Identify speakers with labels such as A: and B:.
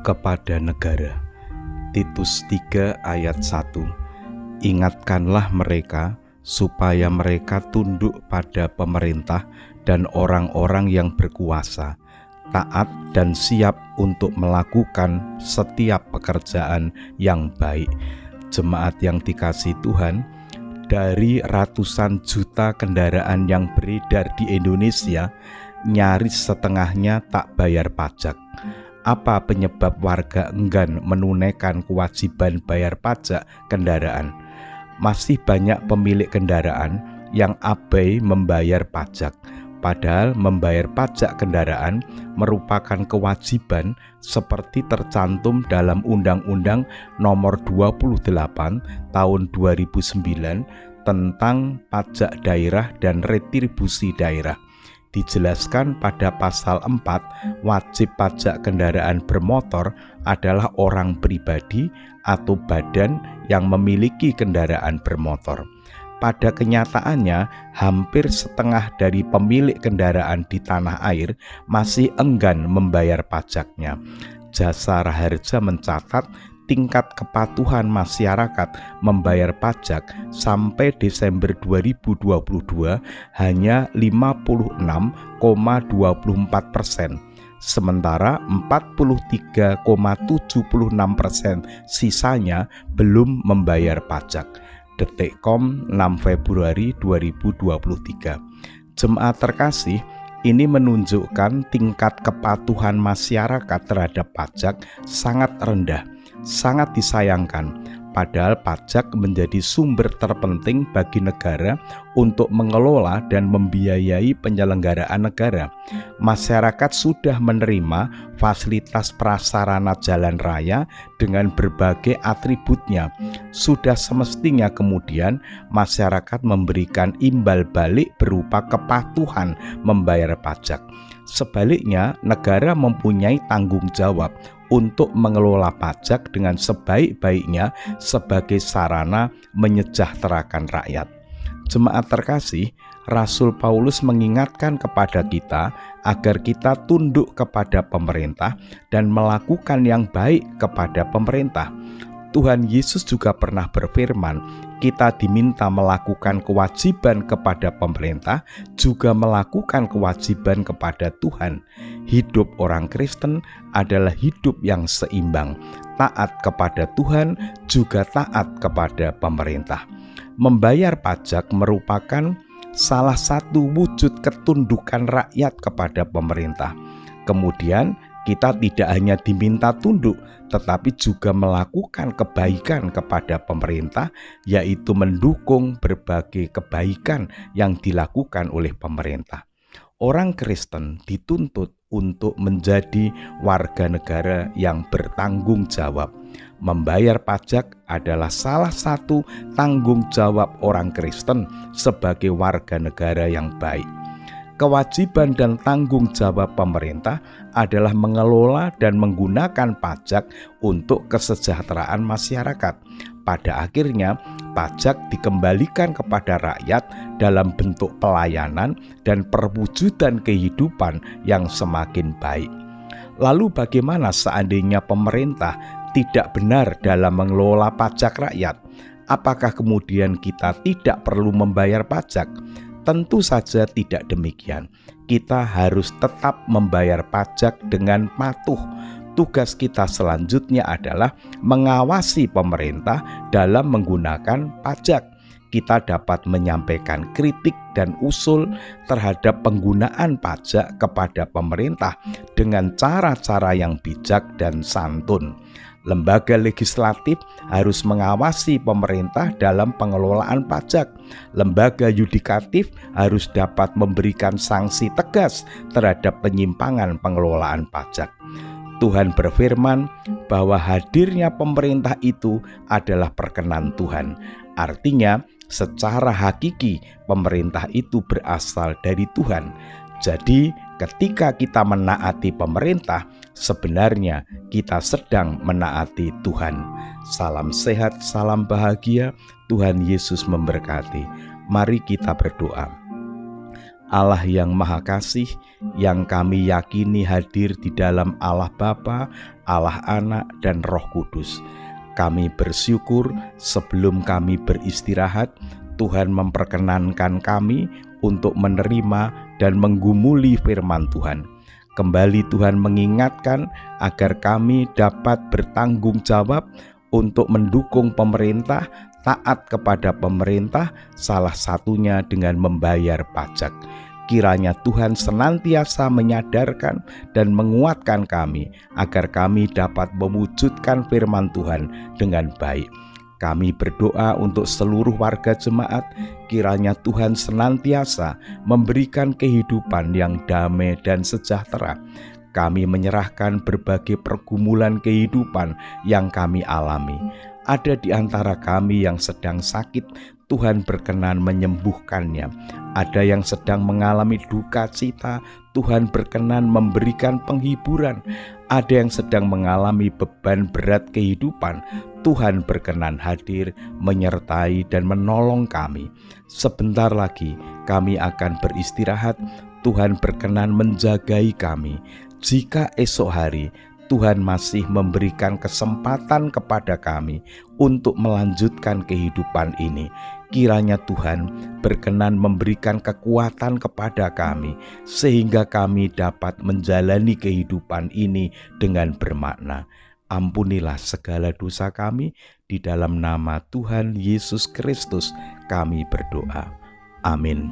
A: kepada negara. Titus 3 ayat 1. Ingatkanlah mereka supaya mereka tunduk pada pemerintah dan orang-orang yang berkuasa, taat dan siap untuk melakukan setiap pekerjaan yang baik. Jemaat yang dikasihi Tuhan, dari ratusan juta kendaraan yang beredar di Indonesia, nyaris setengahnya tak bayar pajak. Apa penyebab warga enggan menunaikan kewajiban bayar pajak kendaraan? Masih banyak pemilik kendaraan yang abai membayar pajak. Padahal membayar pajak kendaraan merupakan kewajiban seperti tercantum dalam Undang-Undang Nomor 28 Tahun 2009 tentang pajak daerah dan retribusi daerah. Dijelaskan pada pasal 4, wajib pajak kendaraan bermotor adalah orang pribadi atau badan yang memiliki kendaraan bermotor. Pada kenyataannya, hampir setengah dari pemilik kendaraan di tanah air masih enggan membayar pajaknya. Jasa Raharja mencatat tingkat kepatuhan masyarakat membayar pajak sampai Desember 2022 hanya 56,24%, sementara 43,76% sisanya belum membayar pajak. Detik.com 6 Februari 2023. Jemaat terkasih, ini menunjukkan tingkat kepatuhan masyarakat terhadap pajak sangat rendah. Sangat disayangkan, padahal pajak menjadi sumber terpenting bagi negara untuk mengelola dan membiayai penyelenggaraan negara. Masyarakat sudah menerima fasilitas prasarana jalan raya dengan berbagai atributnya. Sudah semestinya kemudian masyarakat memberikan imbal balik berupa kepatuhan membayar pajak. Sebaliknya, negara mempunyai tanggung jawab untuk mengelola pajak dengan sebaik-baiknya sebagai sarana menyejahterakan rakyat. Jemaat terkasih, Rasul Paulus mengingatkan kepada kita agar kita tunduk kepada pemerintah dan melakukan yang baik kepada pemerintah. Tuhan Yesus juga pernah berfirman, kita diminta melakukan kewajiban kepada pemerintah, juga melakukan kewajiban kepada Tuhan. Hidup orang Kristen adalah hidup yang seimbang, taat kepada Tuhan, juga taat kepada pemerintah. Membayar pajak merupakan salah satu wujud ketundukan rakyat kepada pemerintah. Kemudian, kita tidak hanya diminta tunduk, tetapi juga melakukan kebaikan kepada pemerintah, yaitu mendukung berbagai kebaikan yang dilakukan oleh pemerintah. Orang Kristen dituntut untuk menjadi warga negara yang bertanggung jawab. Membayar pajak adalah salah satu tanggung jawab orang Kristen sebagai warga negara yang baik. Kewajiban dan tanggung jawab pemerintah adalah mengelola dan menggunakan pajak untuk kesejahteraan masyarakat. Pada akhirnya, pajak dikembalikan kepada rakyat dalam bentuk pelayanan dan perwujudan kehidupan yang semakin baik. Lalu bagaimana seandainya pemerintah tidak benar dalam mengelola pajak rakyat? Apakah kemudian kita tidak perlu membayar pajak? Tentu saja tidak demikian. Kita harus tetap membayar pajak dengan patuh. Tugas kita selanjutnya adalah mengawasi pemerintah dalam menggunakan pajak. Kita dapat menyampaikan kritik dan usul terhadap penggunaan pajak kepada pemerintah dengan cara-cara yang bijak dan santun. Lembaga legislatif harus mengawasi pemerintah dalam pengelolaan pajak. Lembaga yudikatif harus dapat memberikan sanksi tegas terhadap penyimpangan pengelolaan pajak. Tuhan berfirman bahwa hadirnya pemerintah itu adalah perkenan Tuhan. Artinya, secara hakiki pemerintah itu berasal dari Tuhan. Jadi, ketika kita menaati pemerintah, sebenarnya kita sedang menaati Tuhan. Salam sehat, salam bahagia, Tuhan Yesus memberkati. Mari kita berdoa. Allah yang Maha Kasih, yang kami yakini hadir di dalam Allah Bapa, Allah Anak, dan Roh Kudus. Kami bersyukur sebelum kami beristirahat, Tuhan memperkenankan kami untuk menerima dan menggumuli firman Tuhan. Kembali Tuhan mengingatkan agar kami dapat bertanggung jawab untuk mendukung pemerintah, taat kepada pemerintah, salah satunya dengan membayar pajak. Kiranya Tuhan senantiasa menyadarkan dan menguatkan kami agar kami dapat mewujudkan firman Tuhan dengan baik. Kami berdoa untuk seluruh warga jemaat, kiranya Tuhan senantiasa memberikan kehidupan yang damai dan sejahtera. Kami menyerahkan berbagai pergumulan kehidupan yang kami alami. Ada di antara kami yang sedang sakit, Tuhan berkenan menyembuhkannya. Ada yang sedang mengalami duka cita, Tuhan berkenan memberikan penghiburan. Ada yang sedang mengalami beban berat kehidupan, Tuhan berkenan hadir, menyertai dan menolong kami. Sebentar lagi kami akan beristirahat, Tuhan berkenan menjagai kami. Jika esok hari Tuhan masih memberikan kesempatan kepada kami untuk melanjutkan kehidupan ini, kiranya Tuhan berkenan memberikan kekuatan kepada kami sehingga kami dapat menjalani kehidupan ini dengan bermakna. Ampunilah segala dosa kami, di dalam nama Tuhan Yesus Kristus kami berdoa. Amin.